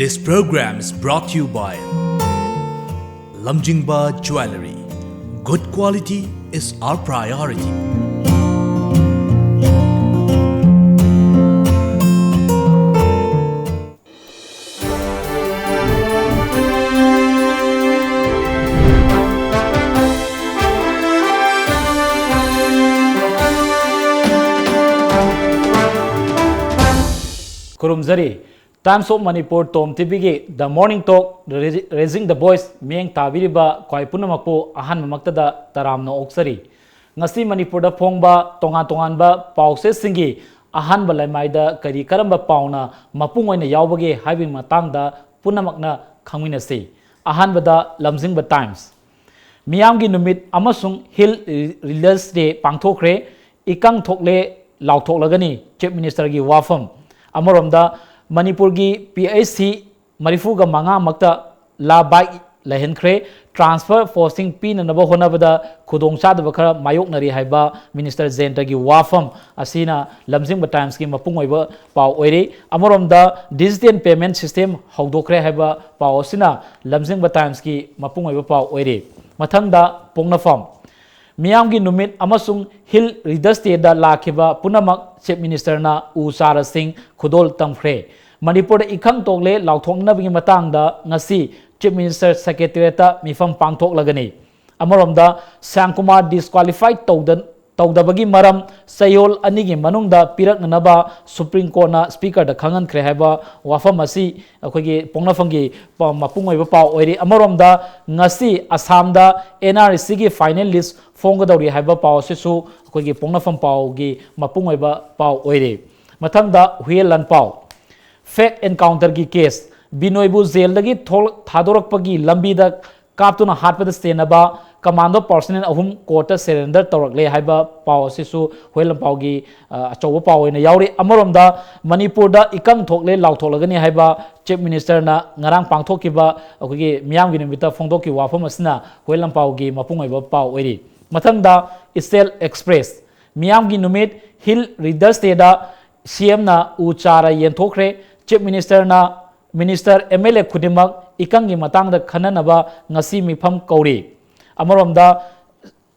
This program is brought to you by Lamjingba Jewelry. Good quality is our priority. Kurumzari, Times of Manipur TOMTV gi The Morning Talk Raising the Voice Mieng Tabiriba Kwai Punamapu Ahan Mamaktada Taramno Oksari. Ngasi Manipur da Pongba Tongan ba Pause Singi Ahan Balamaida Kari Karamba Pauna Mapungoina Yaubage Having Matangda Punamakna Kaminasi. Ahan Bada Lamjingba Times. Miamgi Numit Amasung Hill Release Day Pangtokre Ikang Tokle Lautoklagani Chief Minister gi Wafam. Amoromda Manipur gi PHC Marifuga Manga Makta La Bai Lahenkre Transfer Forcing Pin and Nabahonabada Kudong Sadabakara Mayok Nari Haiba Minister Zentagi Wafam Asina Lamjingba Times ki Mapungweba Pau Oiri Amoromda Digital Payment System Hogdokre Haiba Pau Sina Lamjingba Times ki Mapungweba Pau Oiri Mathangda POKNAPHAM Miamgi Numit Amasung Hill Readers Day da Lakiba Punamak Chief Minister na Usara Singh Khudol Tamfre Manipur Ikang Togle Lauthong Nabing Matangda Ngasi Chief Minister Secretariat Mifam Pangtok Lagani Amoromda Sangkumar disqualified Togdabagi Maram Sayol Anigi Manungda Pirak Nanaba Supreme Court na Speaker da Khangan Krehaba Wafamasi Akogi Pongnafangi Mapungweba Pau Oiri Amoromda Ngasi Assamda NRC gi final list Fongadori Haiba Pau Sisu Akogi Pongnafam Pau gi Mapungweba Pau Oiri Mathangda Huyelan Pau Fake encounter gi case Binoibu jail dagi Thadorakpagi Lambida Kaptuna Hatpada Stenaba Commando personnel ahum court surrender Torakle Haiba Pau Sisu Huyelan Pau gi Achoba Pau in Yauri Amoromda Manipur da Ikang Tokle Lautolagani Haiba Chief Minister na Ngarang Pangthokiba Akogi Miam gi Nimita Fongdoki Wafam Asina Huyelan Pau gi Mapungweba Pau Oiri Mathangda Isel Express Miam gi Numit Hill Readers Day da CM na Uchara Yenthokre Chief Minister na Minister MLA Kudimak Ikangi Matangda Khananaba Ngasi Mifam Kauri Amoromda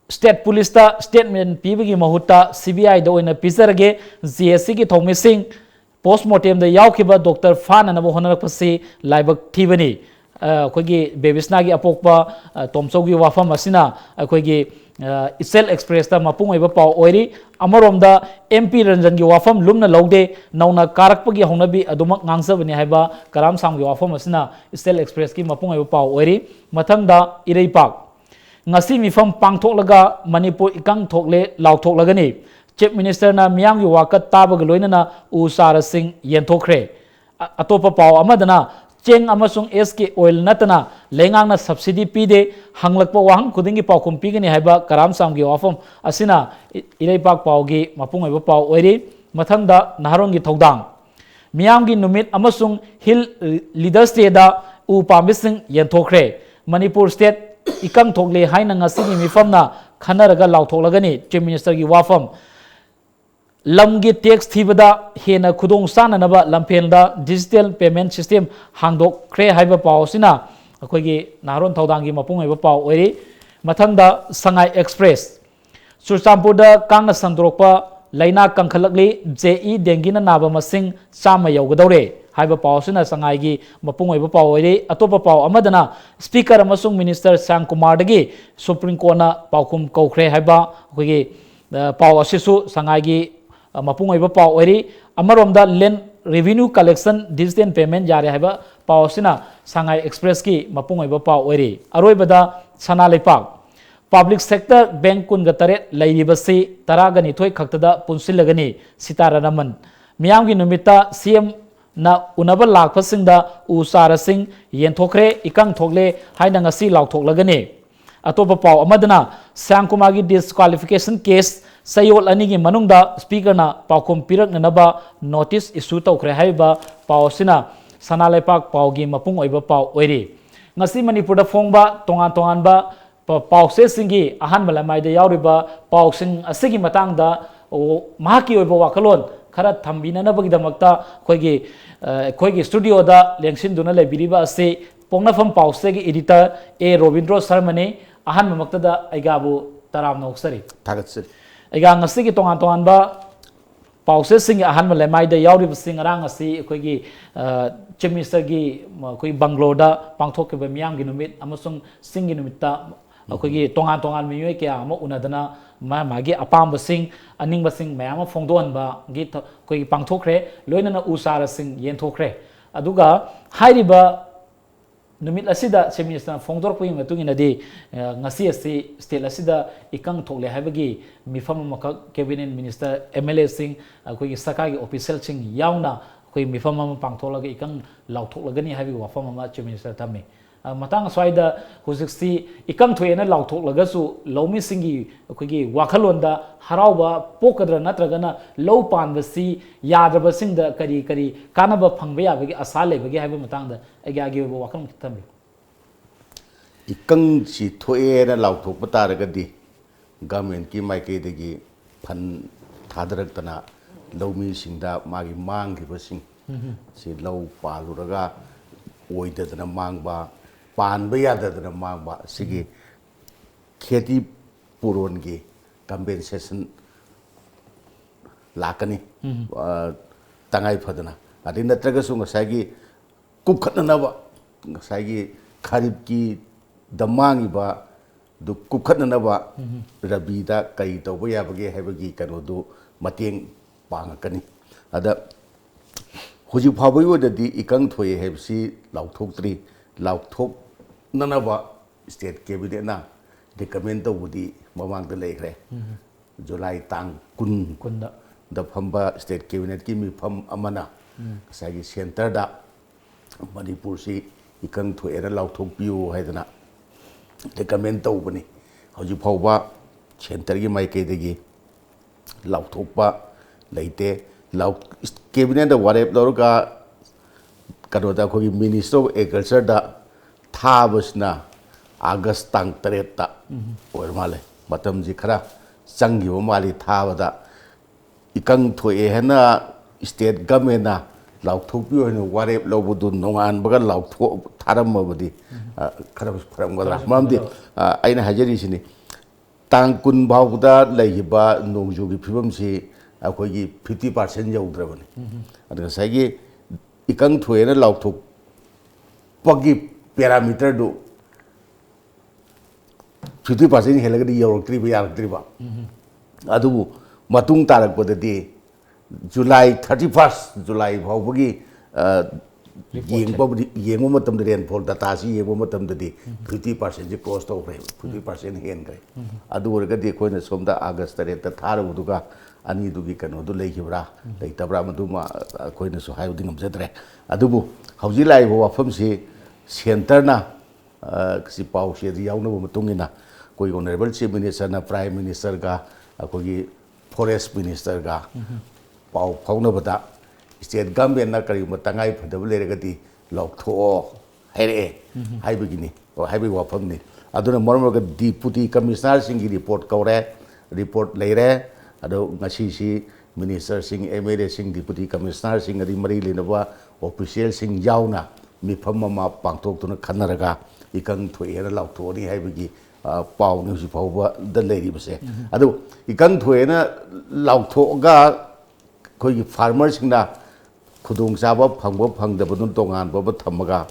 State Police ta statement pibigi mahuta CBI da oina pizarage GSC gi thongmising postmortem da yaukiba Dr. Fan na honarakpasi laibak thibani akogi bebisna gi apokpa tomchaugi wafam asina akogi Isel Express ta mapungweba pau oiri Amoromda MP Ranjan gi wafam lumna laude nauna karakpagi hongnabi adumak ngangsabani haiba karam sam gi wafam asina Isel Express ki mapungweba pau oiri mathangda Ireipak Ngasi Mifam Pangthoklaga Manipur Ikang Thokle Lautoklagani Chief Minister na Miam gi wakat tabag loinana Usara Singh Yenthokre Atopa Pau Amadana Cheng Amasung SK Oil Natana Lengang na subsidy pide hanglakpa wahang kudingi paukum pigani haiba karam samgi wafam asina Ireipak Pau gi mapungweba pau oiri mathangda Naharong gi Thodang Miam gi Numit Amasung Hill Leaders Day da Upambising Yenthokre Manipur State Ikang Thokle Haina Ngasi Mifam na Khanaraga Lauthoklagani Chief Minister gi wafam Lamgi tax thibada hena khudong sananaba lampelda digital payment system hangdok kre haiba pau sina akogi Naharon Thodang gi mapungweba pau oiri mathangda Sangai Express Sursampurda Kangna Sandrokpa Laina Kangkhalakli JE Dengina Naba Masing Sama Yogadore haiba pau sina Sangai gi mapungweba pau oiri atopa pau amadana Speaker amasung Minister Sangkumar dagi Supreme Court na paukum kaukre haiba akogi pau asisu Sangai gi Mapungweba Pau Oiri Amaromda Land Revenue Collection Digital Payment Jare Haiba Pau Sina Sangai Express ki Mapungweba Pau Oiri Aroibada Sana Lepak Public Sector Bank Kun Gatare Lairibasi Taragani Thoi Khaktada Punsilagani Sitara Raman Miam gi Numita CM na Unaba Lakpasingda Usara Singh Yenthokre Ikang Thokle Haina Ngasi Lauthoklagani Atopa Pau Amadana Sangkumar gi disqualification case Sayol Anigi Manungda Speaker na Paukum Pirak Nanaba notice issue Tokre Haiba Pau Sina Sana Lepak Pau gi Mapungweba Pau Oiri Ngasi Manipur da Fongba Tongan ba Pau Se Singi Ahan Balamai da Yauriba Pau Sing Asigi Matangda Mahaki Oiba Wakalon खरा थम्बिननबगीदमक्ता अखोइगी स्टूडियोदा लेंसिनदुना लेबिरिबा असे पोंगनाफम पाउसेगी editor ए रोबिंद्रो शर्मने अहन मक्तदा अइगाबु तरामना ओक्सरी थागतसरी अइगा ngasiगी तोंगान तोंगानबा पाउसे सिंग अहन लेमाइदा यावरिब सिंग अरांग असि अखोइगी chief मिनिस्टरगी अखोइ बंगलोदा पांगथोकिबा मियामगी नुमित अमसुंग सिंगी नुमित्ता अखोइगी तोंगान तोंगान मियोय क्या अमा उनादना मागी अपामबसिंग अनिंगबसिंग मयाम फोंदोनबा गी अखोइगी पांगथोखरे लोइनना उसारसिंग येंथोखरे अदुगा हाइरिबा नुमित असिदा चीफ मिनिस्टर फोंदोरपगी मतुंगिनदी ngasi asi state asida ikang thokle habagi mifam maka cabinet minister MLA sing अखोइगी सरकारगी ऑफिशियल सिंग यावना अखोइ मिफम पांगथोलगा ikang लाउथोलगनी हाबि वफम मा चीफ मिनिस्टर थमे मतंग स्वाइदा हुजिक्सी इकम थोयना लाउथोलगसु लौमी सिंगी अखोइगी वाखलोंदा हराउबा पोकद्र नत्रगना लौ पानबसी याद्रब सिंग द करी करी कानब फंगबे याबगी आशा लेबगी हाबि मतंग द अग्यागी वाखम थमे इकंग सी थोएना लाउथोक तारगदी गवर्नमेंट की माइकेदगी फन थादरक्तना लौमी सिंगदा मागी मांगिबसिंग सी लौ पालुरगा ओइददना मांगबा पानबा याददना मांगबा सिगी खेती पुरोन की कंपेंसेशन लाकनी तंगाई फदना अदि नत्रगसु ngसागी कुखतनबा ngसागी खरीब की दमांगिबा दु कुखतनबा रबीदा कई तौबा याबगे हैबगी कनोदु मतेंग पांगकनी अदा हुजी फाबई ओददी इकंग थोये हैबसी लाउथोक्त्री लाउथोकननबा स्टेट कैबिनेट ना रिकमेंड तौबदी ममांग द लेखरे जुलाई तांग कुन द फंबा स्टेट कैबिनेट की मिफम अमना सागी सेंटर दा मणिपुर सी इकंग थोयेना लाउथोकपियो हैदना रिकमेंड तौबनी हुजी फावबा सेंटर की माइकेदगी लाउथोकपा लेते लाउ कैबिनेट वारेप लौरगा कनोदा खोगी मिनिस्टर ऑफ एग्रीकल्चर दा थाबसना अगस्त तांग तरेता और माले मतम जी खरा चंगिबो माली थाबदा इकंग थोए हेना स्टेट गवर्नमेंट ना लाउथोकपि होनो वारेप लौबदु नोंगान बगा लाउथो थारमबदी खरा फरमगदरा ममदि आइना हाजरिसिनी तांग कुन भावदा लैहिबा नोंजुगी फिबमसी अखोगी 50% यौद्रबनी अदगा सागी इकंग थोएना लाउथोक पगी पैरामीटर दो 50% हेलगदी यौरक्त्रिबा यारक्त्रिबा अदुबु मतुंग तारकपददी जुलाई 31 जुलाई भावबगी येंगो मतम रेनफॉल डाटा सी येंगो मतम ददी 50% जी क्रॉस तौखरे 50% हेनगरे अदु ओरगदी कोइना सोमदा अगस्त रेत थारबुदुगा अनि दुगी कनो दु लेखिब्रा लेतब्रा मदुमा कोइना सो हाइबदि ngमजद्रे अदुबु हौजि लाइबो वाफम सी सेंटरना सी पाउ से यावनबो मतुंगिना कोइ ऑनरेबल चीफ मिनिस्टर ना प्राइम मिनिस्टर का कोई फॉरेस्ट मिनिस्टर का पाउ फाउनबदा स्टेट गवर्नमेंट ना करी मतंगाई फदब लेरगदी लौथो हैरे हाइबगिनी और हाइबि वाफमनी अदुना मरमरग डिप्यूटी कमिश्नर सिंगी रिपोर्ट कौरे रिपोर्ट लेरे अदो ngasi si minister sing MLA sing deputy commissioner sing adi mari lenaba official sing yauna mifam ma pangtok tuna khanaraga ikang thoyera lauthori haibigi pau ni si phawba da leri base adu ikang thoyena lauthoga khoi farmer sing na khudung chaba phangba phangdaba dun tongan ba thamaga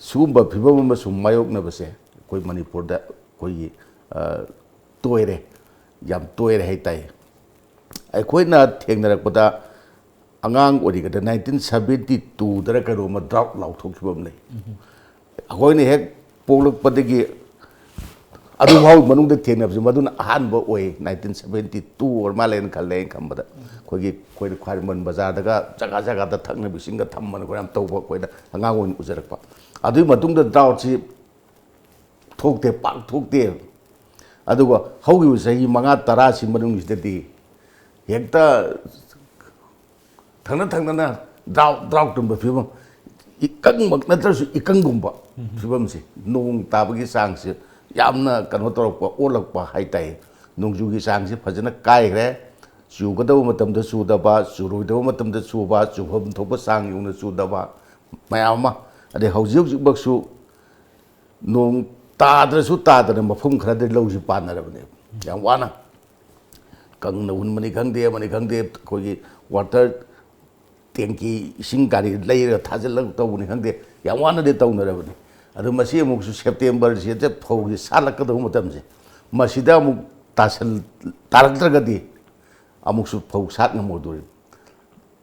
sumba phibam ma sum mayok na base koi manipur da koi toire yam toire hai tai अखोइना थेंगनरकपदा अंगांग ओरिगदा 1972 दरा करोमा drought लाउथोखिबम नै अखोइना हेक पोलकपदगी अदु भाव मनुंग थेंगनबज मदुन अहानबो ओय 1972 और मालेन खल्ले खंबदा खोगी खोइना ख्वारमन बाजार दगा जगा जगा दा थंगना बिसिंगा थम्मन कोराम तौबो खोइना अंगांग ओन उजरकपा अदु मतुंग दा ड्राउट सी थोकते पाक थोकते अदुगा हौगी सही मंगा तरा सी मनुंग सिदती हेक्ता थंगना ड्राउट तुम फिबम इकंग मक नत्रसु इकंगुंबा फिबम से नोंग ताबगी सांग से यामना कनो तोरपा ओलकपा हाइताई नोंजुगी सांग से फजना काइरे ꯆꯨꯒꯗꯕ ꯃꯇꯝꯗ ꯆꯨꯗꯕ ꯆꯨꯔꯣꯏꯗꯕ ꯃꯇꯝꯗ ꯆꯨꯕ ꯆꯨꯐꯝ ꯊꯣꯛꯄ ꯆꯥꯡ ꯌꯧꯅ ꯆꯨꯗꯕ ꯃꯌꯥꯝ ꯑꯃ ꯑꯗꯩ ꯍꯧꯖꯤꯛꯃꯛꯁꯨ ꯅꯣꯡ ꯇꯥꯗ꯭ꯔꯁꯨ ꯇꯥꯗꯅ ꯃꯐꯝ ꯈꯔꯗ ꯂꯧꯁꯤ ꯄꯥꯟꯅꯔꯕꯅꯦꯕ ꯌꯥꯝ ꯋꯥꯅ ꯀꯪꯅ ꯍꯨꯟꯕꯅꯤ ꯈꯪꯗꯦ ꯑꯃꯅꯤ ꯈꯪꯗꯦ ꯑꯩꯈꯣꯏꯒꯤ ꯋꯥꯇꯔ ꯇꯦꯡꯀꯤ ꯏꯁꯤꯡ ꯒꯥꯔꯤ ꯂꯩꯔꯒ ꯊꯥꯖꯤꯜꯂꯒ ꯇꯧꯕꯅꯤ ꯈꯪꯗꯦ ꯌꯥꯝ ꯋꯥꯅꯗꯤ ꯇꯧꯅꯔꯕꯅꯤ ꯑꯗꯨ ꯃꯁꯤ ꯑꯃꯨꯛꯁꯨ ꯁꯦꯞꯇꯦꯝꯕꯔꯁꯤꯗ ꯐꯧꯁꯤ ꯁꯥꯠꯂꯛꯀꯗꯧꯕ ꯃꯇꯝꯁꯦ ꯃꯁꯤꯗ ꯑꯃꯨꯛ ꯇꯥꯔꯛꯇ꯭ꯔꯒꯗꯤ ꯑꯃꯨꯛꯁꯨ ꯐꯧ ꯁꯥꯠ ꯉꯝꯃꯣꯏꯗꯣꯔꯤ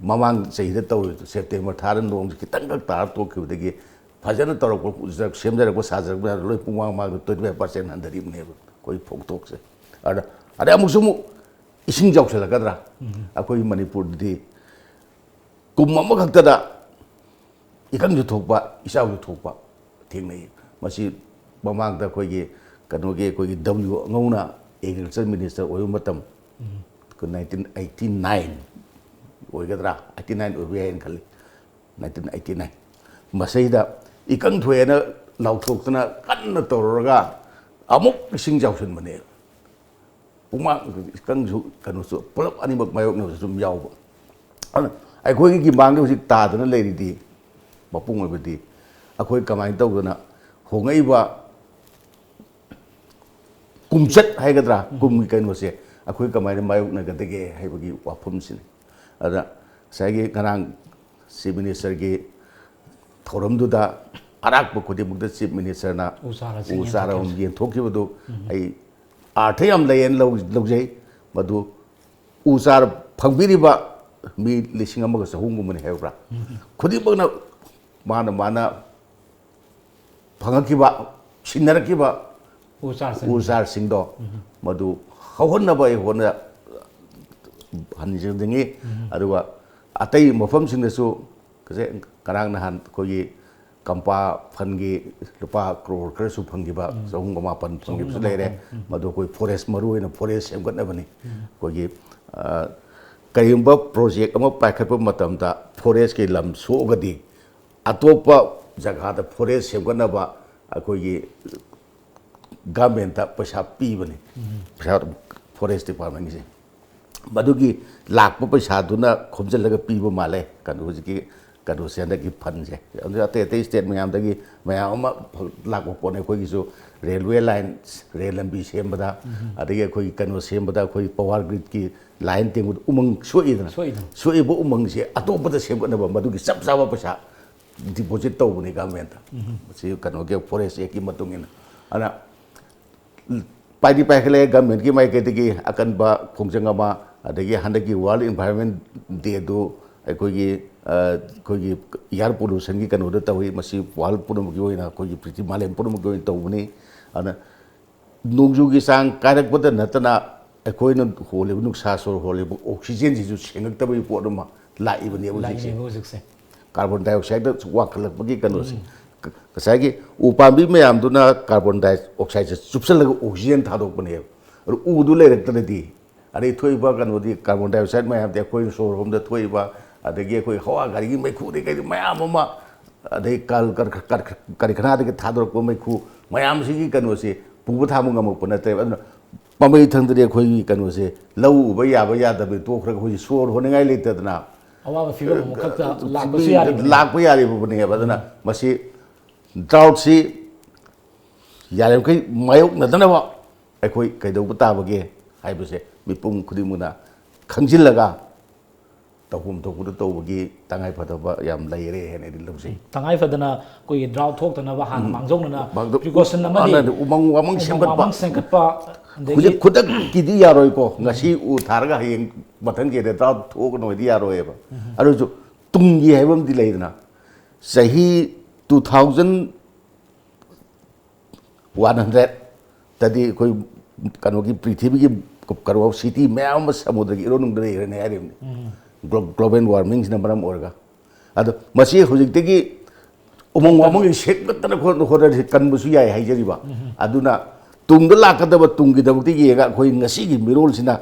ꯃꯃꯥꯡ ꯆꯍꯤꯗ ꯇꯧꯔꯤꯗꯣ ꯁꯦꯞꯇꯦꯝꯕꯔ ꯊꯥꯗ ꯅꯣꯡꯁꯤ ꯈꯤꯇꯪꯈꯛ ꯇꯥꯔ ꯇꯣꯛꯈꯤꯕꯗꯒꯤ ꯐꯖꯅ ꯇꯧꯔꯛꯄ ꯁꯦꯝꯖꯔꯛꯄ ꯁꯥꯖꯔꯛꯄ ꯂꯣꯏ ꯄꯨꯡꯃꯥꯡ ꯃꯥꯡꯗ 25% ꯍꯟꯊꯔꯤꯕꯅꯦꯕ ꯑꯩꯈꯣꯏ ꯐꯧꯊꯣꯛꯁꯦ ꯑꯗꯩ ꯑꯃꯨꯛꯁꯨ ꯑꯃꯨꯛ ꯏꯁꯤꯡ ꯆꯥꯎꯁꯤꯜꯂꯛꯀꯗ꯭ꯔꯥ ꯑꯩꯈꯣꯏ ꯃꯅꯤꯄꯨꯔꯗꯗꯤ ꯀꯨꯝ ꯑꯃꯈꯛꯇꯗ ꯏꯀꯪꯁꯨ ꯊꯣꯛꯄ ꯏꯆꯥꯎꯁꯨ ꯊꯣꯛꯄ ꯊꯦꯡꯅꯩ ꯃꯁꯤ ꯃꯃꯥꯡꯗ ꯑꯩꯈꯣꯏꯒꯤ W ꯑꯉꯧꯅ ꯑꯦꯒ꯭ꯔꯤꯀꯜꯆꯔ ꯃꯤꯅꯤꯁꯇꯔ ꯑꯣꯏꯕ ꯃꯇꯝ 1989 ꯑꯣꯏꯒꯗ꯭ꯔꯥ 89 ꯑꯣꯏꯕ ꯌꯥꯏꯅ ꯈꯜꯂꯤ 1989 ꯃꯁꯤꯗ ꯏꯀꯪ ꯊꯣꯛꯑꯦꯅ ꯂꯥꯎꯊꯣꯛꯇꯅ ꯀꯟꯅ ꯇꯧꯔꯒ ꯑꯃꯨꯛ ꯏꯁꯤꯡ ꯆꯥꯎꯁꯤꯟꯕꯅꯦ ꯄꯨꯡꯃꯥꯡ ꯏꯀꯪꯁꯨ ꯀꯩꯅꯣꯁꯨ ꯄꯨꯂꯞ ꯑꯅꯤꯃꯛ ꯃꯥꯌꯣꯛꯅꯕꯁꯨ ꯁꯨꯝ ꯌꯥꯎꯕ ꯑꯗꯨꯅ ꯑꯩꯈꯣꯏꯒꯤ ꯃꯥꯡꯗ ꯍꯧꯖꯤꯛ ꯇꯥꯗꯅ ꯂꯩꯔꯤꯗꯤ ꯃꯄꯨꯡ ꯑꯣꯏꯕꯗꯤ ꯑꯩꯈꯣꯏ ꯀꯃꯥꯏꯅ ꯇꯧꯗꯅ ꯍꯣꯡꯉꯛꯏꯕ ꯀꯨꯝꯆꯠ ꯍꯥꯏꯒꯗ꯭ꯔꯥ ꯀꯨꯝꯒꯤ ꯀꯩꯅꯣꯁꯦ ꯑꯩꯈꯣꯏ ꯀꯃꯥꯏꯅ ꯃꯥꯌꯣꯛꯅꯒꯗꯒꯦ ꯍꯥꯏꯕꯒꯤ ꯋꯥꯐꯝꯁꯤꯅꯤ ꯑꯗ ꯉꯁꯥꯏꯒꯤ ꯉꯔꯥꯡ ꯆꯤꯐ ꯃꯤꯅꯤꯁꯇꯔꯒꯤ ꯊꯧꯔꯝꯗꯨꯗ ꯑꯔꯥꯛꯄ ꯈꯨꯗꯤꯡꯃꯛꯇ ꯆꯤꯐ ꯃꯤꯅꯤꯁꯇꯔꯅ ꯎ ꯆꯥꯔ ꯑꯃ ꯌꯦꯟꯊꯣꯛꯈꯤꯕꯗꯨ ꯑꯩ ꯑꯥꯔꯊ ꯌꯥꯝ ꯂꯩꯌꯦꯅ ꯂꯧꯖꯩ ꯃꯗꯨ ꯎ ꯆꯥꯔ ꯐꯪꯕꯤꯔꯤꯕ ꯃꯤ 1,200,000 ꯍꯥꯏꯕ꯭ꯔꯥ ꯈꯨꯗꯤꯡꯃꯛꯅ ꯃꯥꯅ ꯐꯪꯉꯛꯈꯤꯕ ꯁꯤꯟꯅꯔꯛꯈꯤꯕ ꯎ ꯆꯥꯔꯁꯤꯡꯗꯣ ꯃꯗꯨ ꯍꯧꯍꯟꯅꯕ ꯑꯩ ꯍꯟꯖꯅꯤꯡꯉꯤ ꯑꯗꯨꯒ ꯑꯇꯩ ꯃꯐꯝꯁꯤꯡꯗꯁꯨ ꯉꯔꯥꯡ ꯅꯍꯥꯟ ꯑꯩꯈꯣꯏꯒꯤ ꯀꯝꯄꯥ ꯐꯟꯒꯤ ꯂꯨꯄꯥ ꯀ꯭ꯔꯣꯔ ꯈꯔꯁꯨ ꯐꯪꯈꯤꯕ 3,900 ꯐꯪꯈꯤꯕꯁꯨ ꯂꯩꯔꯦ ꯃꯗꯨ ꯑꯩꯈꯣꯏ ꯐꯣꯔꯦꯁ ꯃꯔꯨꯑꯣꯏꯅ ꯐꯣꯔꯦꯁ ꯁꯦꯝꯒꯠꯅꯕꯅꯤ ꯑꯩꯈꯣꯏꯒꯤ ꯀꯔꯤꯒꯨꯝꯕ ꯄ꯭ꯔꯣꯖꯦꯛ ꯑꯃ ꯄꯥꯏꯈꯠꯄ ꯃꯇꯝꯗ ꯐꯣꯔꯦꯁꯀꯤ ꯂꯝ ꯁꯣꯛꯑꯒꯗꯤ ꯑꯇꯣꯞꯄ ꯖꯒꯥꯗ ꯐꯣꯔꯦꯁ ꯁꯦꯝꯒꯠꯅꯕ ꯑꯩꯈꯣꯏꯒꯤ ꯒꯚꯔꯟꯃꯦꯟꯇ ꯄꯩꯁꯥ ꯄꯤꯕꯅꯤ ꯄꯩꯁꯥ ꯐꯣꯔꯦꯁ ꯗꯤꯄꯥꯔꯠꯃꯦꯟꯒꯤꯁꯦ ꯃꯗꯨꯒꯤ ꯂꯥꯛꯄ ꯄꯩꯁꯥꯗꯨꯅ ꯈꯣꯝꯖꯤꯜꯂꯒ ꯄꯤꯕ ꯃꯥꯜꯂꯦ ꯍꯧꯖꯤꯛꯀꯤ ꯀꯩꯅꯣꯁꯦ ꯍꯟꯗꯛꯀꯤ ꯐꯟꯁꯦ ꯑꯗꯨ ꯑꯇꯩ ꯁ꯭ꯇꯦꯠ ꯃꯌꯥꯝꯗꯒꯤ ꯃꯌꯥꯝ ꯑꯃ ꯂꯥꯛꯄ ꯄꯣꯠꯅꯤ ꯑꯩꯈꯣꯏꯒꯤꯁꯨ ꯔꯦꯜꯋꯦ ꯂꯥꯏꯟ ꯔꯦꯜ ꯂꯝꯕꯤ ꯁꯦꯝꯕꯗ ꯑꯗꯒꯤ ꯑꯩꯈꯣꯏꯒꯤ ꯀꯩꯅꯣ ꯁꯦꯝꯕꯗ ꯑꯩꯈꯣꯏ ꯄꯋꯥꯔ ꯒ꯭ꯔꯤꯗꯀꯤ ꯂꯥꯏꯟ ꯇꯦꯡꯕꯗ ꯎꯃꯪ ꯁꯣꯛꯏꯗꯅ ꯁꯣꯛꯏꯕ ꯎꯃꯪꯁꯦ ꯑꯇꯣꯞꯄꯗ ꯁꯦꯝꯒꯠꯅꯕ ꯃꯗꯨꯒꯤ ꯆꯞ ꯆꯥꯕ ꯄꯩꯁꯥ ꯗꯤꯄꯣꯖꯤꯠ ꯇꯧꯕꯅꯤ ꯒꯚꯔꯟꯃꯦꯟꯇ ꯃꯁꯤ ꯀꯩꯅꯣꯒꯤ ꯐꯣꯔꯦꯁ ꯑꯦꯛꯀꯤ ꯃꯇꯨꯡ ꯏꯟꯅ ꯑꯗꯨꯅ पाइखꯠꯂꯦ ꯒꯚꯔꯟꯃꯦꯟꯠꯀꯤ ꯃꯥꯏꯀꯩꯗꯒꯤ ꯑꯀꯟꯕ ꯈꯣꯡꯖꯪ ꯑꯃ ꯑꯗꯒꯤ ꯍꯟꯗꯛꯀꯤ ꯋꯥꯔꯜड ꯏꯟꯚꯥꯏꯔꯟꯃꯦꯟꯠ ꯗꯦꯗꯨ ꯑꯩꯈꯣꯏꯒꯤ ꯏꯌꯥꯔ ꯄꯣꯂꯨꯁꯟꯒꯤ ꯀꯩꯅꯣꯗ ꯇꯧꯏ ꯃꯁꯤ ꯋꯥꯔꯜ ꯄꯨꯝꯅꯃꯛꯀꯤ ꯑꯣꯏꯅ ꯑꯩꯈꯣꯏꯒꯤ ꯄ꯭ꯔꯤꯊꯤꯕꯤ ꯃꯥꯂꯦꯝ ꯄꯨꯝꯅꯃꯛꯀꯤ ꯑꯣꯏꯅ ꯇꯧꯕꯅꯤ ꯑꯗꯨꯅ ꯅꯣꯡꯖꯨꯒꯤ ꯆꯥꯡ ꯀꯥꯏꯔꯛꯄꯗ ꯅꯠꯇꯅ ꯑꯩꯈꯣꯏꯅ ꯍꯣꯜꯂꯤꯕ ꯅꯨꯡꯁꯥ ꯁꯣꯔ ꯍꯣꯜꯂꯤꯕ ꯑꯣꯛꯁꯤꯖꯦꯟꯁꯤꯁꯨ ꯁꯦꯡꯉꯛꯇꯕꯒꯤ ꯄꯣꯠ ꯑꯃ ꯂꯥꯛꯏꯕꯅꯦꯕ ꯍꯧꯖꯤꯛꯁꯦ ꯀꯥꯔꯕꯣꯟ ꯗꯥꯏꯑꯣꯛꯁꯥꯏꯗ ꯋꯥꯡꯈꯠꯂꯛꯄꯒꯤ ꯀꯩꯅꯣꯁꯦ ꯉꯁꯥꯏꯒꯤ ꯎ ꯄꯥꯝꯕꯤ ꯃꯌꯥꯝꯗꯨꯅ ꯀꯥꯔꯕꯣꯟ ꯗꯥꯏꯑꯣꯛꯁꯥꯏꯗꯁꯦ ꯆꯨꯞꯁꯜꯂꯒ ꯑꯣꯛꯁꯤꯖꯦꯟ ꯊꯥꯗꯣꯛꯄꯅꯦꯕ ꯑꯗꯨ ꯎꯗꯨ ꯂꯩꯔꯛꯇ꯭ꯔꯗꯤ ꯑꯗꯩ ꯊꯣꯛꯏꯕ ꯀꯩꯅꯣꯗꯤ ꯀꯥꯔꯕꯣꯟ ꯗꯥꯏꯑꯣꯛꯁꯥꯏꯗ ꯃꯌꯥꯝꯗꯤ ꯑꯩꯈꯣꯏꯅ ꯁꯣꯔ ꯍꯣꯟꯕꯗ ꯊꯣꯛꯏꯕ ꯑꯗꯒꯤ ꯑꯩꯈꯣꯏ ꯍꯋꯥ ꯒꯥꯔꯤꯒꯤ ꯃꯩꯈꯨꯗꯩ ꯀꯩꯗꯩ ꯃꯌꯥꯝ ꯑꯃ ꯑꯗꯩ ꯀꯔꯈꯅꯥꯗꯒꯤ ꯊꯥꯗꯣꯔꯛꯄ ꯃꯩꯈꯨ ꯃꯌꯥꯝꯁꯤꯒꯤ ꯀꯩꯅꯣꯁꯦ ꯄꯨꯕ ꯊꯥꯡꯕ ꯉꯝꯃꯛꯄ ꯅꯠꯇꯦꯕ ꯑꯗꯨꯅ ꯄꯥꯝꯕꯩ ꯊꯪꯗꯗꯤ ꯑꯩꯈꯣꯏꯒꯤ ꯀꯩꯅꯣꯁꯦ ꯂꯧ ꯎꯕ ꯌꯥꯕ ꯌꯥꯗꯕ ꯇꯣꯛꯈ꯭ꯔꯒ ꯑꯩꯈꯣꯏꯁꯤ ꯁꯣꯔ ꯍꯣꯟꯅꯤꯡꯉꯥꯏ ꯂꯩꯇꯗꯅ ꯑꯋꯥꯕ ꯐꯤꯕꯝ ꯑꯃꯈꯛꯇ ꯂꯥꯛꯄꯁꯨ ꯌꯥꯔꯤꯕꯅꯤ ꯂꯥꯛꯄ ꯌꯥꯔꯤꯕꯅꯦꯕ ꯑꯗꯨꯅ ꯃꯁꯤ ꯗ꯭ꯔꯥꯎꯠꯁꯤ ꯌꯥꯔꯤꯃꯈꯩ ꯃꯥꯌꯣꯛꯅꯗꯅꯕ ꯑꯩꯈꯣꯏ ꯀꯩꯗꯧꯕ ꯇꯥꯕꯒꯦ ꯍꯥꯏꯕꯁꯦ ꯃꯤꯄꯨꯝ ꯈꯨꯗꯤꯡꯃꯛꯅ ꯈꯪꯖꯤꯜꯂꯒ ꯇꯧꯐꯝ ꯊꯣꯛꯄꯗ ꯇꯧꯕꯒꯤ ꯇꯉꯥꯏꯐꯗꯕ ꯌꯥꯝ ꯂꯩꯔꯦ ꯍꯥꯏꯅ ꯑꯩꯗꯤ ꯂꯧꯖꯩ ꯇꯉꯥꯏꯐꯗꯅ ꯑꯩꯈꯣꯏꯒꯤ ꯗ꯭ꯔꯥꯎꯠ ꯊꯣꯛꯇꯅꯕ ꯍꯥꯟꯅ ꯃꯥꯡꯖꯧꯅꯅ ꯄ꯭ꯔꯤꯀꯣꯁꯟ ꯑꯃꯗꯤ ꯎꯃꯪ ꯋꯥꯃꯪ ꯁꯦꯝꯒꯠꯄ ꯈꯨꯗꯛꯀꯤꯗꯤ ꯌꯥꯔꯣꯏꯀꯣ ꯉꯁꯤ ꯎ ꯊꯥꯔꯒ ꯍꯌꯦꯡ ꯃꯊꯪ ꯆꯍꯤꯗ ꯗ꯭ꯔꯥꯎꯠ ꯊꯣꯛꯀꯅꯣꯗꯤ ꯌꯥꯔꯣꯏꯕ ꯑꯗꯨꯁꯨ ꯇꯨꯡꯒꯤ ꯍꯥꯏꯕ ꯑꯃꯗꯤ ꯂꯩꯗꯅ ꯆꯍꯤ 2100ꯗꯗꯤ ꯑꯩꯈꯣꯏ ꯀꯩꯅꯣꯒꯤ ꯄ꯭ꯔꯤꯊꯤꯕꯤꯒꯤ ꯀꯩꯅꯣ ꯁꯤꯇꯤ ꯃꯌꯥꯝ ꯑꯃ ꯁꯃꯨꯗ꯭ꯔꯒꯤ ꯏꯔꯣꯟꯅꯨꯡꯗ ꯂꯩꯈ꯭ꯔꯅꯤ ꯍꯥꯏꯔꯤꯕꯅꯤ ꯒ꯭ꯂꯣꯕꯦꯜ ꯋꯥꯔꯃꯤꯡꯁꯤꯅ ꯃꯔꯝ ꯑꯣꯏꯔꯒ ꯑꯗꯣ ꯃꯁꯤ ꯍꯧꯖꯤꯛꯇꯒꯤ ꯎꯃꯪ ꯋꯥꯃꯪꯒꯤ ꯁꯦꯝꯒꯠꯇꯅ ꯍꯣꯠꯅꯔꯤ ꯀꯟꯕꯁꯨ ꯌꯥꯏ ꯍꯥꯏꯖꯔꯤꯕ ꯑꯗꯨꯅ ꯇꯨꯡꯗ ꯂꯥꯛꯀꯗꯕ ꯇꯨꯡꯒꯤꯗꯃꯛꯇ ꯌꯦꯡꯉꯒ ꯑꯩꯈꯣꯏ ꯉꯁꯤꯒꯤ ꯃꯤꯔꯣꯜꯁꯤꯅ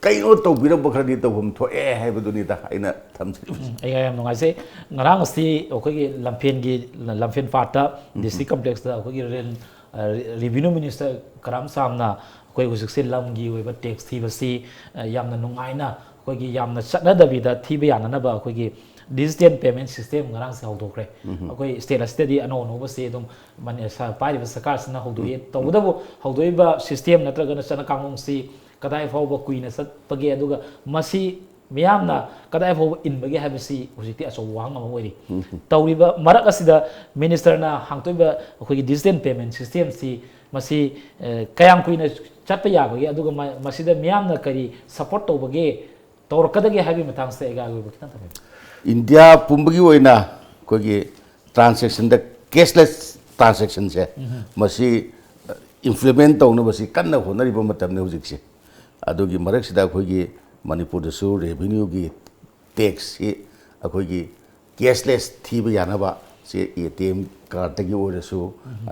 ꯀꯩꯅꯣ ꯇꯧꯕꯤꯔꯝꯕ ꯈꯔꯗꯤ ꯇꯧꯐꯝ ꯊꯣꯛꯑꯦ ꯍꯥꯏꯕꯗꯨꯅꯤꯗ ꯑꯩꯅ ꯊꯝꯖꯔꯤꯕꯁꯤ ꯑꯩ ꯌꯥꯝ ꯅꯨꯡꯉꯥꯏꯖꯩ ꯉꯔꯥꯡ ꯑꯁꯤ ꯑꯩꯈꯣꯏꯒꯤ ꯂꯝꯐꯦꯟ ꯄꯥꯠꯇ ꯗꯤꯁꯇ꯭ꯔꯤꯛ ꯀꯝꯄ꯭ꯂꯦꯛꯁꯇ ꯑꯩꯈꯣꯏꯒꯤ ꯔꯦꯚꯤꯅ꯭ꯌꯨ ꯃꯤꯅꯤꯁꯇꯔ ꯀꯔꯥꯝ ꯁꯥꯝꯅ ꯑꯩꯈꯣꯏ ꯍꯧꯖꯤꯛꯁꯦ ꯂꯝꯒꯤ ꯑꯣꯏꯕ ꯇꯦꯛꯁ ꯊꯤꯕꯁꯤ ꯌꯥꯝꯅ ꯅꯨꯡꯉꯥꯏꯅ ꯑꯩꯈꯣꯏꯒꯤ ꯌꯥꯝꯅ ꯆꯠꯅꯗꯕꯤꯗ ꯊꯤꯕ ꯌꯥꯅꯅꯕ ꯑꯩꯈꯣꯏꯒꯤ ꯗꯤꯖꯤꯇꯦꯜ ꯄꯦꯃꯦꯟ ꯁꯤꯁꯇꯦꯝ ꯉꯔꯥꯡꯁꯦ ꯍꯧꯗꯣꯛꯈ꯭ꯔꯦ ꯑꯩꯈꯣꯏ ꯁ꯭ꯇꯦꯠ ꯑꯁꯤꯗꯗꯤ ꯑꯅꯧ ꯑꯅꯧꯕꯁꯤ ꯑꯗꯨꯝ ꯄꯥꯏꯔꯤꯕ ꯁꯔꯀꯥꯔꯁꯤꯅ ꯍꯧꯗꯣꯛꯏ ꯇꯧꯕꯇꯕꯨ ꯍꯧꯗꯣꯛꯏꯕ ꯁꯤꯁꯇꯦꯝ ꯅꯠꯇ꯭ꯔꯒꯅ ꯆꯠꯅ ꯀꯥꯡꯂꯣꯟꯁꯤ ꯀꯗꯥꯏ ꯐꯥꯎꯕ ꯀꯨꯏꯅ ꯆꯠꯄꯒꯦ ꯑꯗꯨꯒ ꯃꯁꯤ ꯃꯤꯌꯥꯝꯅ ꯀꯗꯥꯏ ꯐꯥꯎꯕ ꯏꯟꯕꯒꯦ ꯍꯥꯏꯕꯁꯤ ꯍꯧꯖꯤꯛꯇꯤ ꯑꯆꯧꯕ ꯋꯥꯍꯪ ꯑꯃ ꯑꯣꯏꯔꯤ ꯇꯧꯔꯤꯕ ꯃꯔꯛ ꯑꯁꯤꯗ ꯃꯤꯅꯤꯁꯇꯔꯅ ꯍꯥꯡꯗꯣꯛꯏꯕ ꯑꯩꯈꯣꯏꯒꯤ ꯗꯤꯖꯤꯇꯦꯜ ꯄꯦꯃꯦꯟ ꯁꯤꯁꯇꯦꯝꯁꯤ ꯃꯁꯤ ꯀꯌꯥꯝ ꯀꯨꯏꯅ ꯆꯠꯄ ꯌꯥꯕꯒꯦ ꯑꯗꯨꯒ ꯃꯁꯤꯗ ꯃꯤꯌꯥꯝꯅ ꯀꯔꯤ ꯁꯄꯣꯔꯠ ꯇꯧꯕꯒꯦ ꯇꯧꯔꯛꯀꯗꯒꯦ ꯍꯥꯏꯕꯒꯤ ꯃꯇꯥꯡꯁꯤꯗ ꯑꯩꯒ ꯑꯣꯏꯕ ꯈꯤꯇꯪ ꯊꯝꯕꯤꯌꯨ इंडिया पुंबगी ओइना कोगी ट्रांसैक्शन द कैशलेस ट्रांसैक्शन से मसी इम्प्लीमेंट तौन बसी कन्ना होनरिबो मतमने हुजिकसे अदुगी मरकसिदा कोगी मणिपुर दसु रेवेन्यू की टैक्स से अखोगी कैशलेस थीब यानबा से एटीएम कार्ड तगी ओरसु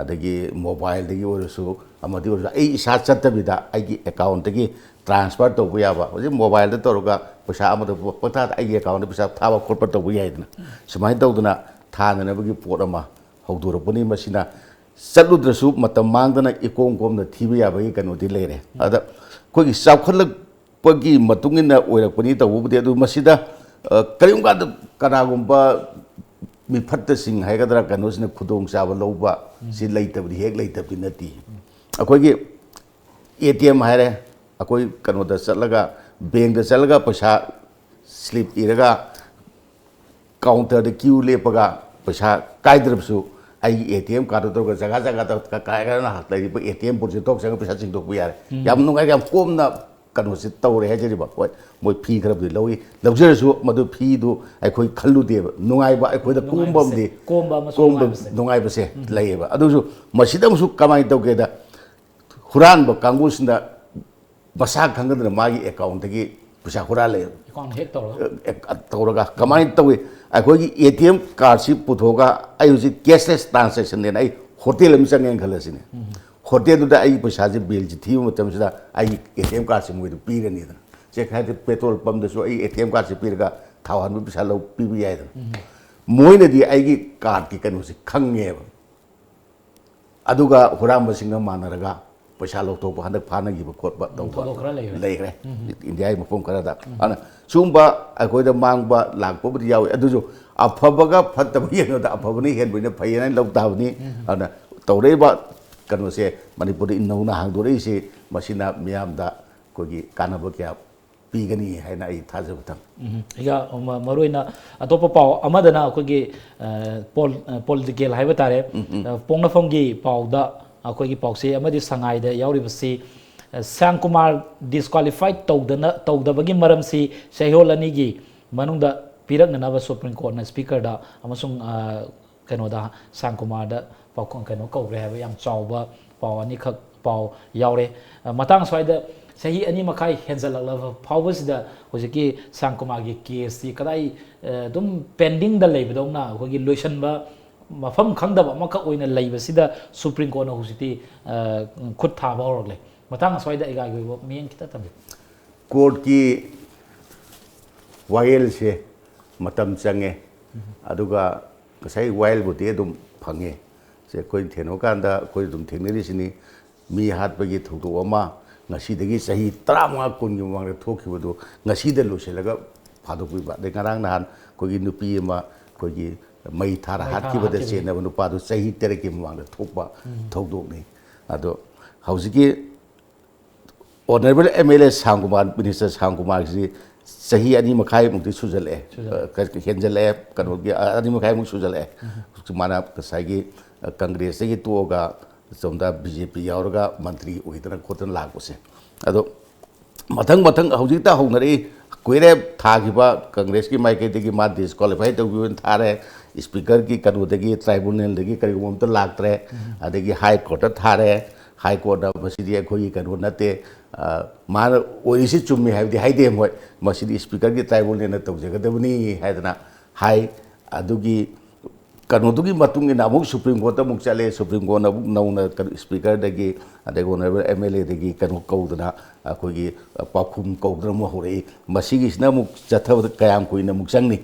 अदगी मोबाइल तगी ओरसु अमदि ओरसु ए इसा चत्तबिदा आइगी अकाउंट तगी ट्रांसफर तौबो याबा होजे मोबाइल द तौरगा पैसा अमद पता आइगी अकाउंट पैसा थाबा खोटपा तौबो याइदना सुमाइ तौदना थाननबगी पोट अमा हौदोरपनि मसिना चलुद्रसु मतम मांगदना इकोम कोमना थीब याबगी कनोदि लेरे अदा कोगी चावखलपगी मतुंगिना ओइरकपनि तौबुदि अदु मसिदा करिमका कनागुंबा मिफत्तसिंग हाइगदरा कनोसिना खुदोंग चाबा लौबा सि लैतबदि हेक लैतबदि नति अखोगी एटीएम हाइरे अखोई कनोदा चलगा बैंक दा चलगा पैसा slip Irga counter the Q लेपगा पैसा काइद्रबसु आई एटीएम कार्ड तो जगह जगह त कायगना हातलाई एटीएम पुरसे तोक संग पैसा चिंदोक यारे याम नुंगाय याम कोमना कनो से तौरे हाजरिबा होय मोय फी खरबदि लौई लौजरसु मदु फी दु अखोई खल्लुदेबा नुंगायबा अखोई द कोमबमदि कोमबा नुंगायबसे लैयेबा अदुसु मसिदमसु कमाय तौगेदा हुरानबा कांगुसना बसा खंगदना मागी अकाउंट की पैसा हुरा ले अकाउंट हेक तौरगा कमाय तौई अखोई एटीएम कार्ड से पुथोगा आई हुजी कैशलेस ट्रांसैक्शन ने आई होटल में चंगे खलसिने होटल दुदा आई पैसा जे बिल जी थी मतमसदा आई एटीएम कार्ड से मुइदु पीरनी दा जे खाते पेट्रोल पंप दसु आई एटीएम कार्ड से पीरगा थावान पैसा लो पीबी याय दा मोइनदी आई कार्ड की कनु से खंगेबा अदुगा हुराम बसिंग मानरगा पैसा लौटोप हंदक फानगी खोटबा तौबा लेखरे इंडिया मफम खरदा अना सुंबा अखोइदा मांगबा लाखपोबदि यावे अदुजो अफबगा फतब येनोदा अफबनि हेनबनि फैयना लौताबनि अना तौरेबा कनोसे मणिपुर इनौना हांदोरेसे मसिना मियामदा कोगी कानबो क्या पीगनी हैना आई थाजबतम या मरोइना अतोप पाव अमदना कोगी पॉलिटिकल हाइबा तारे पोंगनाफमगी पावदा अखोगी पावसे अमदि संगाइदा यावरिबसी सांकुमार डिस्क्वालिफाइड तौदबगी मरमसी सहिहोल अनिगी मनुंगदा पिरकननाबा सुप्रीम कोर्ट ना स्पीकर दा अमसुंग कनोदा सांकुमार दा पाव कनो कौग्रे हाबा याम चावबा पाव अनि खक पाव यावरे मतंग स्वाइदा सही अनि मखाई हेंजललबा फावबसिदा होजिकी सांकुमार गी केस सी कदाई दुम पेंडिंग दा लेबदौना अखोगी लोइसनबा मफम खंगदबा मका ओइना लेबसिदा सुप्रीम कोर्ट ना हुजिती खुद थाबा होरले मतंग स्वाइदा इगा गयो मियन किता तबे कोर्ट की वायल से मतम चंगे अदुगा कसै वायल बुते दुम फंगे से कोई थेनो कांदा कोई दुम थेंगनेरिसिनी मी हातबगी थौदो अमा ngasi sahi 35 kun gi wang thokhibudu ngasi de loselaga phadokbiba de ngarang nahan kogi nupi ma kogi mai thara hatkhiba de chena nupa du sahi tere ki wang thokba thodok ni ado hausiki honorable mla Sangkumar minister Sangkumar ji sahi ani makhai mukti sujale henjale kanogi ani makhai muk sujale mana kasai congress gi toga somda BJP yauraga मंत्री ओइदना खोतन लागोसे अदो मथंग मथंग हौजिता हौनरे कोइरे थागिबा कांग्रेस की माइकेदगी मा disqualify तौबिन थारे speaker की कनोदगी tribunal दगी करिगोम तो लागत्रे अदगी high court थारे high court मसिदी खोई कनो नते मा ओइसि चुम्मी हाइदि हाइदे मोय मसिदी स्पीकर की ट्राइब्यूनल तौजगदबनी हाइदना हाई अदुगी कनोदुगी मतुंग इन अमुक सुप्रीम कोर्ट अमुक चले सुप्रीम कोर्ट अमुक नौना स्पीकर दगी अदगी ओनरेबल एमएलए दगी कनो कौदना अखोगी पाखुम कौदना मो होरे मसिगिसना अमुक चथब कयाम कोइना अमुक चंगनी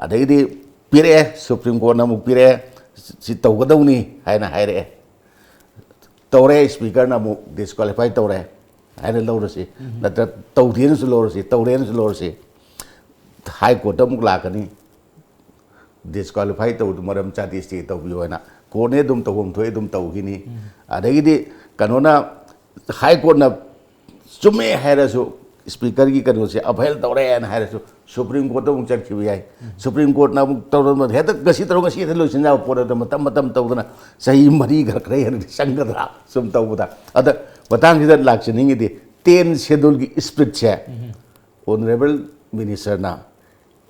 अदगी पिरे सुप्रीम कोर्ट अमुक पिरे सि तौगदौनी हाइना हाइरे तौरे स्पीकर ना मु डिस्क्वालीफाई तौरे है लौरसी नत्र तौदेन से लौरसी तौरेन से लौरसी हाई कोर्ट अमुक लाकनी डिस्क्वालीफाई तौद मरम चाती स्टे तौबियो है ना कोर्ट ने दुम तौम थोए दुम तौगिनी अदगी कनोना हाई कोर्ट ना चुमे हैरसु स्पीकर की कनो से अभेल तौरे है हैरसु सुप्रीम कोर्ट अमुक चटखिबि है सुप्रीम कोर्ट ना अमुक तौर हेत गसी तौर गसी हेत लोसिना पोर मतम मतम तौदना सही मरी घरखरे हन संगदरा सुम तौबदा अद बतांग सिदा लाक्सनिंगी 10 शेड्यूल की स्पिरिट से ऑनरेबल मिनिस्टर ना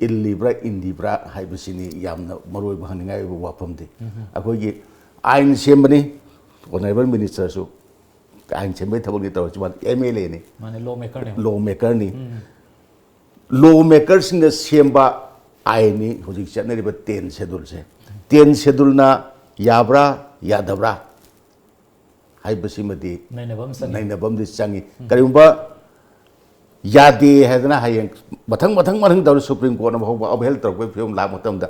इल्लिब्रा इंदिब्रा हाइबसिनी यामना मरोय बहनिंगाय वाफमदि अखोगी आइन सेमबनी ऑनरेबल मिनिस्टर सु आइन सेमबै थबकनि तौरचिबान एमएलए ने माने लॉ मेकर नि लॉ मेकर सिंग सेमबा आइनी होजिक चनरिबा 10 शेड्यूल से 10 शेड्यूल ना याब्रा यादब्रा हाइबसिमदि नैनबम दि चंगी करिबा यादे हैदना हायें मथंग मथंग मथंग तौर सुप्रीम कोर्ट ना होबा अबहेल तौर फिल्म लाग मतमदा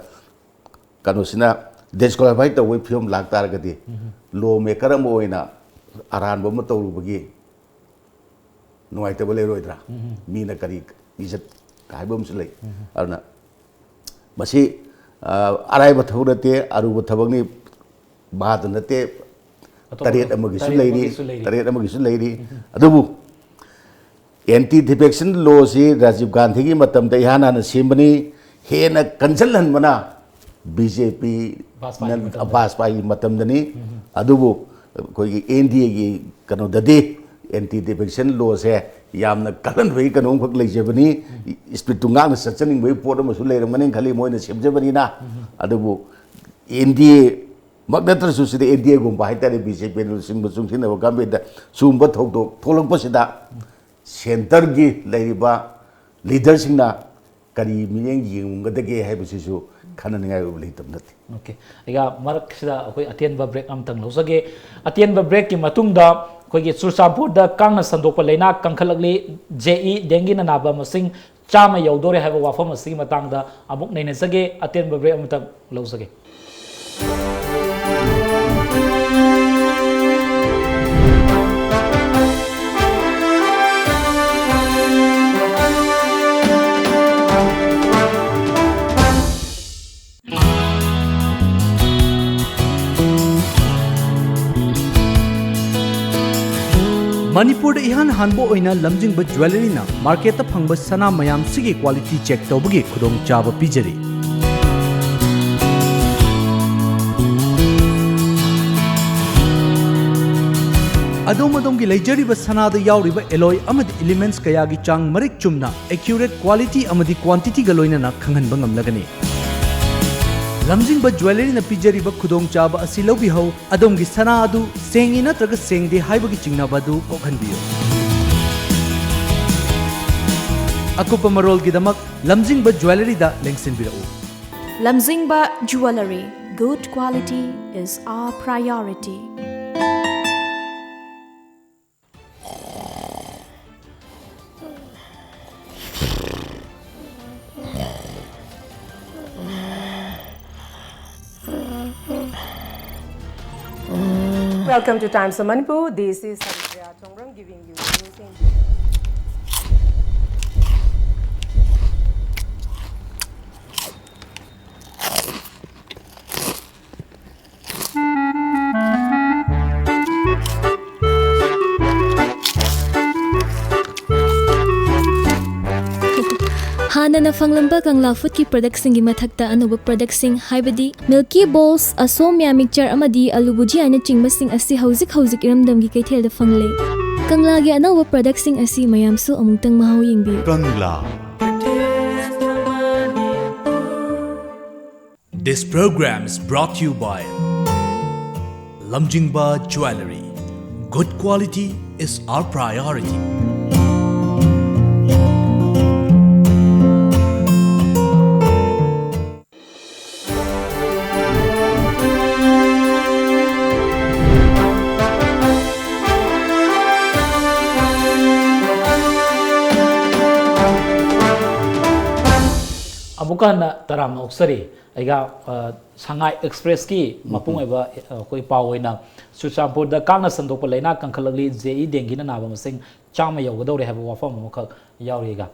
कनुसिना डिस्क्वालीफाई तौर फिल्म लाग तारगदि लॉ मेकर अम ओइना अरानबो म तौरुबगी नुवाइतबो लेरोइद्रा मीना करी इज्जत हाइबम से लै अरना मसी अराइब थौरते अरुब थबगनी बाद नते Taret अमगिसु Larry अदुबु anti defection law से राजीव गांधी की मतम दे हाना न सेमबनी हेना कंसलन मना बीजेपी भाजपा की मतम दनी अदुबु कोई एनडीए की कनो ददे एंटी डिफेक्शन लॉ से यामना कलन भई कनो खक लेजेबनी स्पीड तुंगा न सचनिंग भई पोर मसु लेरमने खाली मोइना सेमजेबनी ना अदुबु एनडीए मगनत्र सुसिदे एनडीए गुम बाइतारे बीजेपी न सिंग सुंसिन गंबेदा सुंब थौदो थोलंपसिदा सेंटर की लेरिबा लीडर सिंगना करी मियेंग यंगदगे हैबसिसु खननिंगाय लेतम नथि ओके इगा मरक सिदा अखोय अतेनबा ब्रेक अमतंग लौसगे अतेनबा ब्रेक की मतुंगदा अखोयगे चुरचापुरदा कांगना संदोकपा लेना कंखलगली जेई डेंगी नाबा मसिंग चामा यौदोरे हैबा वाफम असि मतंगदा अमुक नैनसगे अतेनबा ब्रेक अमतंग लौसगे मणिपुर इहान हानबो ओइना लमजिंग ज्वेलरी ना मार्केट फंग सना मयाम सिगी क्वालिटी चेक तौबगी खुदोंग चाबा पिजरी अदोम अदोमगी लेजरीबा सनादा यावरिबा एलोय अमदी एलिमेंट्स कयागी चांग Marik Chumna accurate quality अमदी quantity गा लोइना खंगहनबा ngamlagani लमजिंग ज्वेलरी ना पिजरीबा खुदोंग चाबा असि लौबिहौ अदोमगी सना अदु सेंगी नत्रगा सेंगदे हाइबगी चिंगनाबदु कोखनबियो अकुपा मरोलगिदमक लमजिंग ज्वेलरी दा लेंगसिनबिरउ लमजिंग jewellery good quality is our priority. Welcome to Times of Manipur. This is Haripriya Chongram giving you news in हाना फंगलंबा Kangla food की product सिंगी मथक्ता अनोबा प्रोडक्ट सिंग हाइबदी मिल्की बोल्स असोमिया मिक्सचर अमदी आलू भुजिया ने चिंगबा सिंग असि हौजिक हौजिक इरमदम की कैथेल फंगले कंगला गे अनोबा प्रोडक्ट सिंग असि मयामसु अमुंगतंग महाउ यिंगबी कंगला. This program is brought to you by Lamjingba Jewelry. Good quality is our priority. amuka na taram na oksari aiga Shanghai Express ki mapung eba koi pawoi na Chuchampur da kangna sandok pa laina kangkhalagli JE dengi na naba masing chama yogadore haba wafam amuka yauriga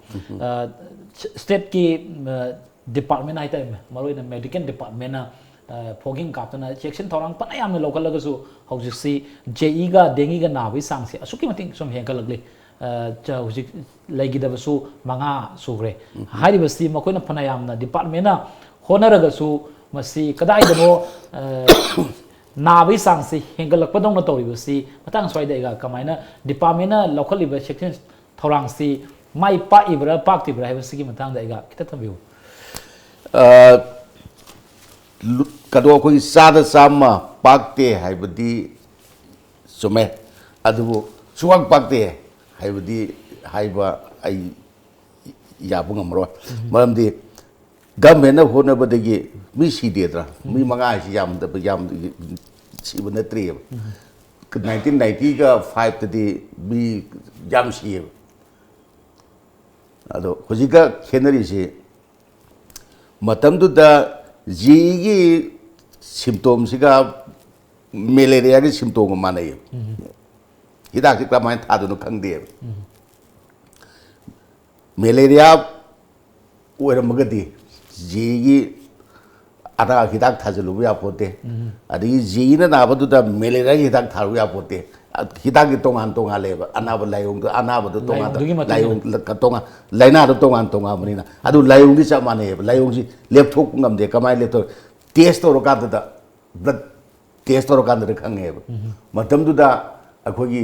state ki department ai time maroi na medical department na fogging kaptana section thorang panayam na local lagasu hojiksi JE ga dengi ga nabi sangse asuki mating som henkalagli hojik laigidabsu manga sugre hari basti makoina panayam na department na honaragasu masi kadai dano nabi sangsi hengalak padong na tori basi matang swai daiga kamaina department na local liba section thorang si mai pa ibra pak tibra hai basi ki matang daiga kita thabiu kado ko sada sama pakte hai badi sume adu suwang pakte hai badi hai ba ai ya bungamro maram di government na hona badagi mi si dedra mi manga si yam si bana tri 1990 ga 5 tadi mi jam si ado hojika khenari si matam du da ji gi symptom siga malaria gi symptom manai hidak ki kramai thadu no khangde malaria oira magadi ji ada hidak thajalu ya pote adi ji na na badu da malaria hidak tharu ya pote hidak gi tongan tonga leba anaba layong anaba do tonga layong ka tonga laina do tongan tonga manina adu layong di cha mane layong ji lepthok ngamde kamai lepthok test ro ka da blood test ro ka da khange matam du da akhogi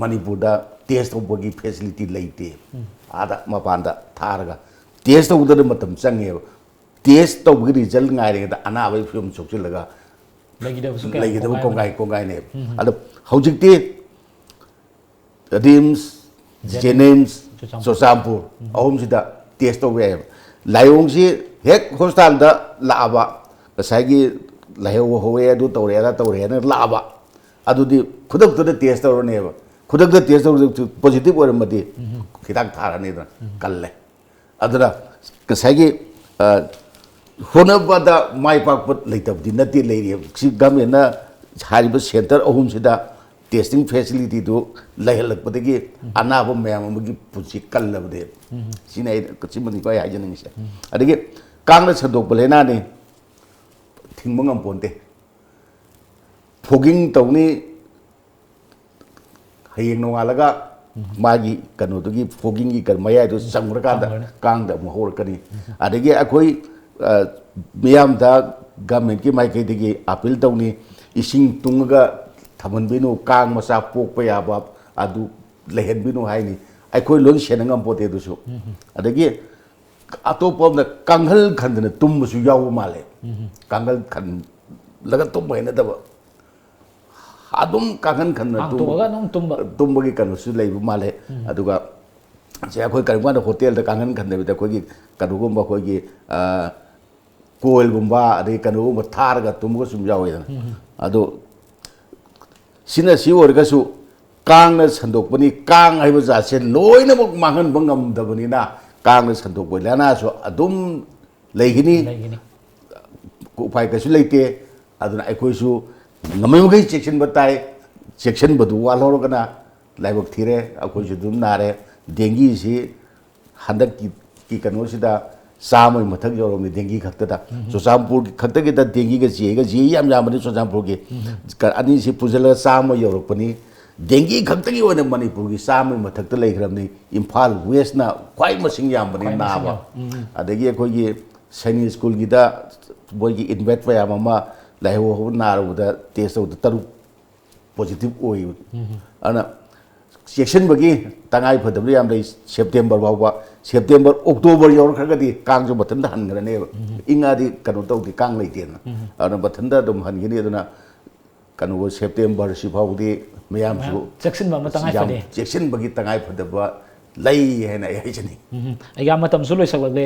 manipur da test bogi facility leite ada mapanda tharaga test uda matam change test to gi result ngai re da ana bai film chukchi laga lagi da kongai ne ado hojik ti rims jenims Chuchampur ahum sida test to we layong si hek hospital da laaba kasai lahew howe adu tore na laaba adu di khudak to test to ne ba khudak da test to positive or mati khidak thara ne da kalle adura kasai honabada mai pakpat leitabdi nati leiri si government na hariba center ahum sida testing facility do lehelakpadagi anaba mayam amagi pusi kallabde sinai kachimani ko ya janing se adigi kangna sadok balena ni thingmangam ponte fogging tawni hayeng nongalaga magi kanu dugi fogging gi kan maya do sangraka kangda mohor kani adigi akoi miyam da government ki mai kai digi appeal tawni ising tunga thaman binu kang masa pok pa ya bab adu lehen binu haini ai koi lon senangam pote du su adagi atopom na kanghal khandna tum su yaw male kanghal khan laga tum mai na da adum kangan khandna tum bagi kanu su lei male aduga se akoi karwa da hotel da kangan khandna da koi kanu gum ba koi koil gumba ade kanu gum thar ga tum go sum yaw ado sina si orga su kang na sandok bani kang ai ba ja se loina mok mangan bangam da bani na kang na sandok bo lana so adum leihini ko pai ka su leite aduna ai koi su ngamai mo gai section batai section badu wa lor kana laibok thire akoi su dum nare dengi si handak ki kanu sida samoi mathak yorom ni dengi khakta da Chuchampur khakta gi da dengi ga ji yam yam ni Chuchampur gi ani si pujala samoi yorok pani dengi khakta gi ona Manipur gi samoi mathak ta leikhram ni Imphal West na khwai masing yam bani na ba adagi ko gi Sainik school gi da boy gi invite pa yam ma laiho ho na ru da test of taru positive oi ana section bagi tangai phadam yam dai September bawa September October yor khagadi kang jo bathan han grane inga di kanu to di kang leiten ana bathan da dum han gini aduna kanu September si phawdi mayam su section ba matangai phade section bagi tangai phadaba lai hena ai chani aiga matam su loi saklagle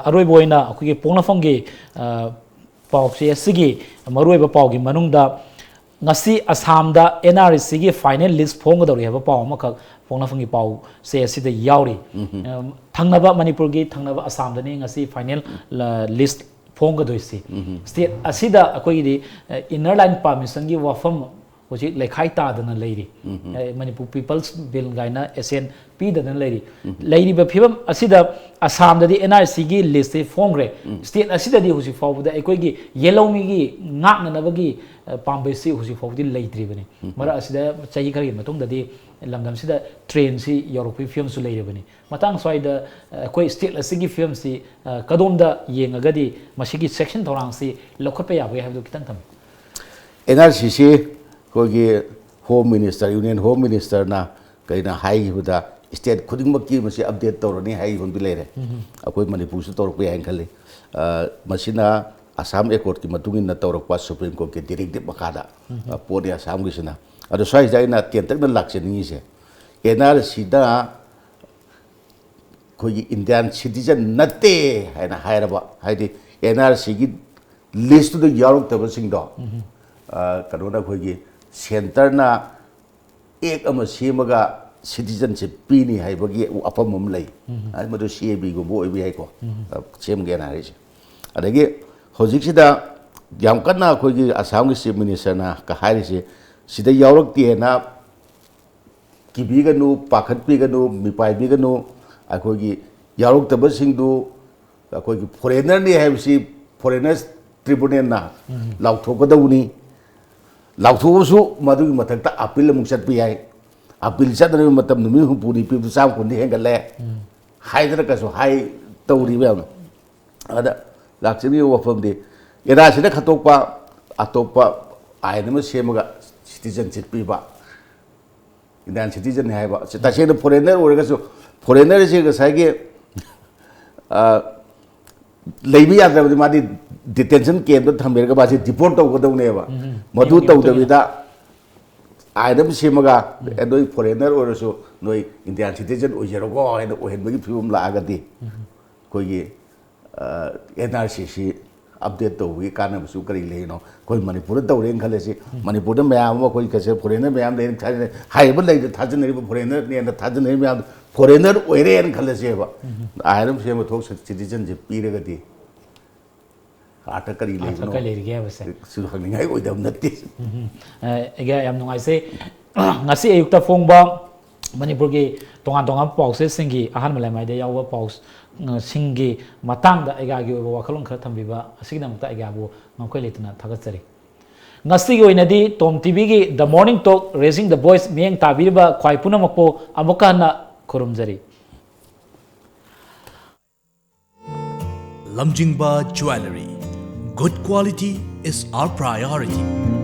aroi boina akui POKNAPHAM gi pau se sigi maroi ba pau gi manung da ngasi Assam da NRC gi final list phongdori haba paw amakak POKNAPHAM gi paw se asida yauri thangnaba Manipur gi thangnaba Assam da ni ngasi final list phongdoisi state asida akoi di inner line permission gi wafam hoji lekhai ta dana leiri Manipur people's bill gaina SN P dana leiri ba phibam asida Assam da di NRC gi list phongre state asida di hoji fawda akoi gi yellow mi gi ngakna nabagi pambesi hoji fawdi leitri bani mara asida chahi khari matung da di lamdam sida train si Europe film su leire bani matang swai da akoi state asigi film si kadom da yengagadi masigi section thorang si lokhape ya habdu kitang tham NRC kogi Home Minister Union Home Minister na kaina hai huda state khuding makki masi update torani hai hundu lere akoi Manipur su torok pe angkali masina Assam Accord ki matungin na torok pa Supreme Court ke directive makada podi Assam gisina ado sai jai na tientak na lakse ni se NRC da kogi Indian citizen natte haina hairaba haidi NRC gi list to yarok tabal sing do kanona kogi center na ek ama semaga citizenship pini hai bagi apamum lai ai madu CAB go bo bi hai ko sem ge na ri adagi hojik sida yam kana khoi gi Assam gi chief minister na ka hai ri sida yawrak ti na kibi ga nu pakhat pi ga nu mi pai bi ga nu akhoi gi yawrak tabal sing du akhoi gi foreigner ni hai si foreigners tribunal na law thok ga dawni Lautusu madu matakta apil mungsat piyai apil sat na matam numi humpuni pi sam kundi hengale hai dana kaso hai tauri ba ada laksini wafam de ira sida khatokpa atopa aina semaga citizenship pi ba Indian citizen hai ba ta se foreigner orga so foreigner se ga sai ge leibi ya da madi detention camp da thamber ga ba se deport to go ne ba madu to da vida aidam semaga edoi foreigner or so noi Indian citizen o jero go and o hen bagi film la agati ko ye NRC si update to wi kana su kari le no koi Manipur da ren khale si Manipur da mayam ma koi kase foreigner mayam le thai hai ba le thajin ne foreigner ne da thajin ne mayam foreigner oire en khale se ba aidam sema thok citizen je pi re gati atakari le no atakari le ge ba se su hangai oi dam natti ega yam nungai se ngasi ayukta phongba Manipur gi tongan tongan pause singi ahan malai mai de yawa pause singi matang da ega gi wakhalong khar thambiba asigna mta ega bu ngakoi letna thagatsari ngasi gi oinadi TOMTV gi The Morning Talk Raising the Voice mieng tabirba khwai punamakpo amuka na khurumjari Lamjingba Jewelry. Good quality is our priority.